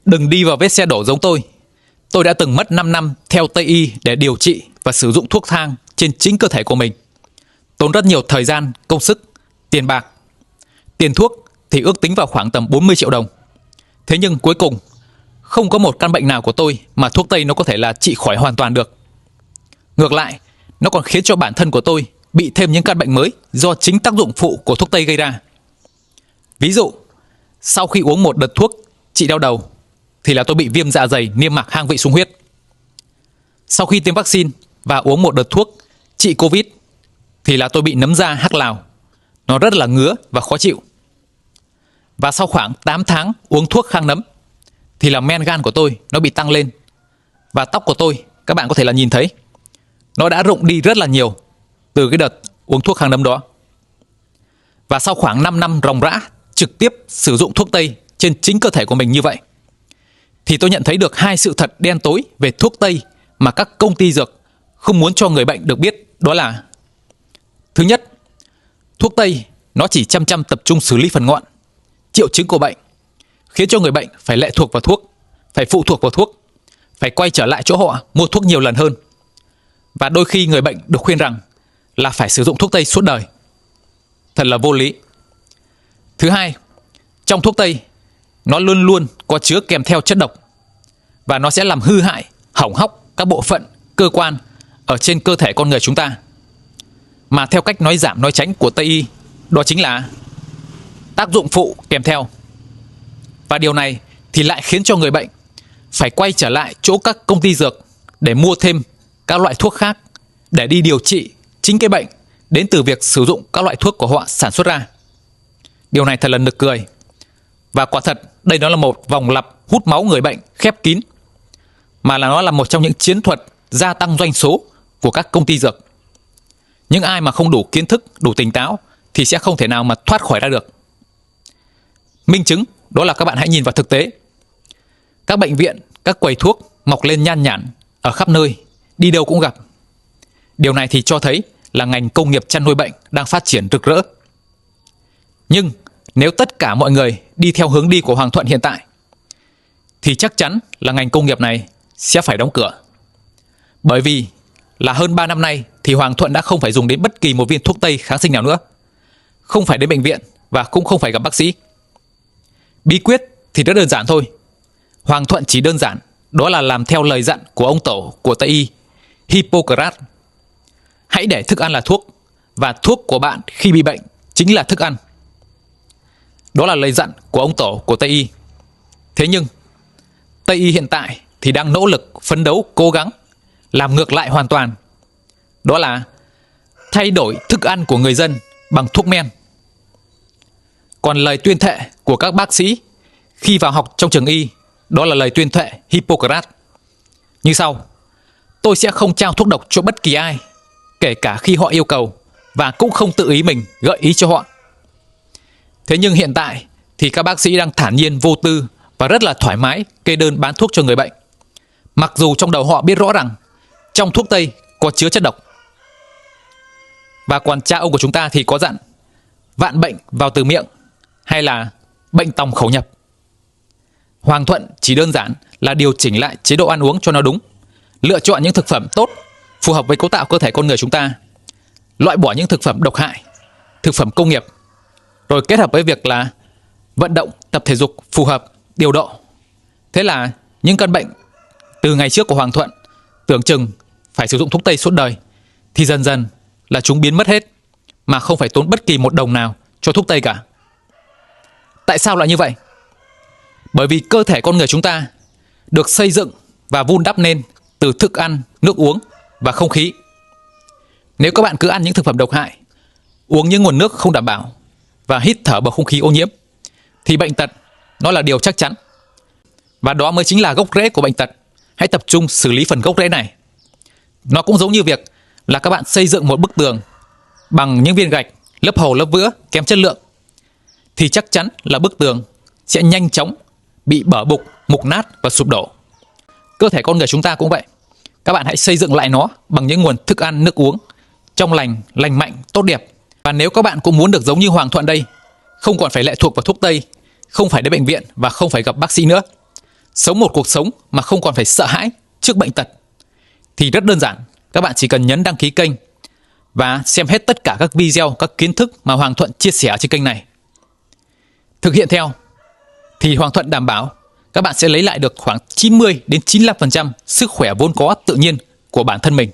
Đừng đi vào vết xe đổ giống tôi. Tôi đã từng mất 5 năm theo Tây y để điều trị và sử dụng thuốc thang trên chính cơ thể của mình. Tốn rất nhiều thời gian, công sức, tiền bạc. Tiền thuốc thì ước tính vào khoảng tầm 40 triệu đồng. Thế nhưng cuối cùng, không có một căn bệnh nào của tôi mà thuốc Tây nó có thể là trị khỏi hoàn toàn được. Ngược lại, nó còn khiến cho bản thân của tôi bị thêm những căn bệnh mới do chính tác dụng phụ của thuốc Tây gây ra. Ví dụ, sau khi uống một đợt thuốc trị đau đầu thì là tôi bị viêm dạ dày, niêm mạc, hang vị, sung huyết. Sau khi tiêm vaccine và uống một đợt thuốc trị Covid thì là tôi bị nấm da, hắc lào. Nó rất là ngứa và khó chịu. Và sau khoảng 8 tháng uống thuốc kháng nấm thì là men gan của tôi nó bị tăng lên. Và tóc của tôi, các bạn có thể là nhìn thấy, nó đã rụng đi rất là nhiều từ cái đợt uống thuốc kháng nấm đó. Và sau khoảng 5 năm ròng rã trực tiếp sử dụng thuốc Tây trên chính cơ thể của mình như vậy, thì tôi nhận thấy được hai sự thật đen tối về thuốc Tây mà các công ty dược không muốn cho người bệnh được biết. Đó là: thứ nhất, thuốc Tây nó chỉ chăm tập trung xử lý phần ngọn, triệu chứng của bệnh, khiến cho người bệnh phải lệ thuộc vào thuốc, phải phụ thuộc vào thuốc, phải quay trở lại chỗ họ mua thuốc nhiều lần hơn. Và đôi khi người bệnh được khuyên rằng là phải sử dụng thuốc Tây suốt đời. Thật là vô lý. Thứ hai, trong thuốc Tây nó luôn luôn có chứa kèm theo chất độc, và nó sẽ làm hư hại, hỏng hóc các bộ phận, cơ quan ở trên cơ thể con người chúng ta. Mà theo cách nói giảm nói tránh của Tây y, đó chính là tác dụng phụ kèm theo. Và điều này thì lại khiến cho người bệnh phải quay trở lại chỗ các công ty dược để mua thêm các loại thuốc khác để đi điều trị chính cái bệnh đến từ việc sử dụng các loại thuốc của họ sản xuất ra. Điều này thật là nực cười. Và quả thật đây nó là một vòng lặp hút máu người bệnh khép kín, mà là nó là một trong những chiến thuật gia tăng doanh số của các công ty dược. Những ai mà không đủ kiến thức, đủ tỉnh táo thì sẽ không thể nào mà thoát khỏi ra được. Minh chứng đó là các bạn hãy nhìn vào thực tế. Các bệnh viện, các quầy thuốc mọc lên nhan nhản ở khắp nơi, đi đâu cũng gặp. Điều này thì cho thấy là ngành công nghiệp chăn nuôi bệnh đang phát triển rực rỡ. Nhưng nếu tất cả mọi người đi theo hướng đi của Hoàng Thuận hiện tại thì chắc chắn là ngành công nghiệp này sẽ phải đóng cửa. Bởi vì là hơn 3 năm nay thì Hoàng Thuận đã không phải dùng đến bất kỳ một viên thuốc Tây kháng sinh nào nữa, không phải đến bệnh viện và cũng không phải gặp bác sĩ. Bí quyết thì rất đơn giản thôi. Hoàng Thuận chỉ đơn giản, đó là làm theo lời dặn của ông tổ của Tây y, Hippocrates. Hãy để thức ăn là thuốc, và thuốc của bạn khi bị bệnh chính là thức ăn. Đó là lời dặn của ông tổ của Tây y. Thế nhưng Tây y hiện tại thì đang nỗ lực, phấn đấu, cố gắng làm ngược lại hoàn toàn. Đó là thay đổi thức ăn của người dân bằng thuốc men. Còn lời tuyên thệ của các bác sĩ khi vào học trong trường y, đó là lời tuyên thệ Hippocrates như sau: tôi sẽ không trao thuốc độc cho bất kỳ ai, kể cả khi họ yêu cầu, và cũng không tự ý mình gợi ý cho họ. Thế nhưng hiện tại thì các bác sĩ đang thản nhiên, vô tư và rất là thoải mái kê đơn bán thuốc cho người bệnh, mặc dù trong đầu họ biết rõ rằng trong thuốc Tây có chứa chất độc. Và còn cha ông của chúng ta thì có dặn: vạn bệnh vào từ miệng, hay là bệnh tòng khẩu nhập. Hoàng Thuận chỉ đơn giản là điều chỉnh lại chế độ ăn uống cho nó đúng, lựa chọn những thực phẩm tốt, phù hợp với cấu tạo cơ thể con người chúng ta, loại bỏ những thực phẩm độc hại, thực phẩm công nghiệp, rồi kết hợp với việc là vận động, tập thể dục phù hợp, điều độ. Thế là những căn bệnh từ ngày trước của Hoàng Thuận tưởng chừng phải sử dụng thuốc Tây suốt đời thì dần dần là chúng biến mất hết, mà không phải tốn bất kỳ một đồng nào cho thuốc Tây cả. Tại sao lại như vậy? Bởi vì cơ thể con người chúng ta được xây dựng và vun đắp nên từ thức ăn, nước uống và không khí. Nếu các bạn cứ ăn những thực phẩm độc hại, uống những nguồn nước không đảm bảo và hít thở bầu không khí ô nhiễm thì bệnh tật nó là điều chắc chắn. Và đó mới chính là gốc rễ của bệnh tật. Hãy tập trung xử lý phần gốc rễ này. Nó cũng giống như việc là các bạn xây dựng một bức tường bằng những viên gạch lấp hầu lấp vữa kém chất lượng, thì chắc chắn là bức tường sẽ nhanh chóng bị bở bục, mục nát và sụp đổ. Cơ thể con người chúng ta cũng vậy. Các bạn hãy xây dựng lại nó bằng những nguồn thức ăn, nước uống trong lành, lành mạnh, tốt đẹp. Và nếu các bạn cũng muốn được giống như Hoàng Thuận đây, không còn phải lệ thuộc vào thuốc Tây, không phải đến bệnh viện và không phải gặp bác sĩ nữa, sống một cuộc sống mà không còn phải sợ hãi trước bệnh tật, thì rất đơn giản, các bạn chỉ cần nhấn đăng ký kênh và xem hết tất cả các video, các kiến thức mà Hoàng Thuận chia sẻ trên kênh này. Thực hiện theo thì Hoàng Thuận đảm bảo các bạn sẽ lấy lại được khoảng 90 đến 95% sức khỏe vốn có tự nhiên của bản thân mình.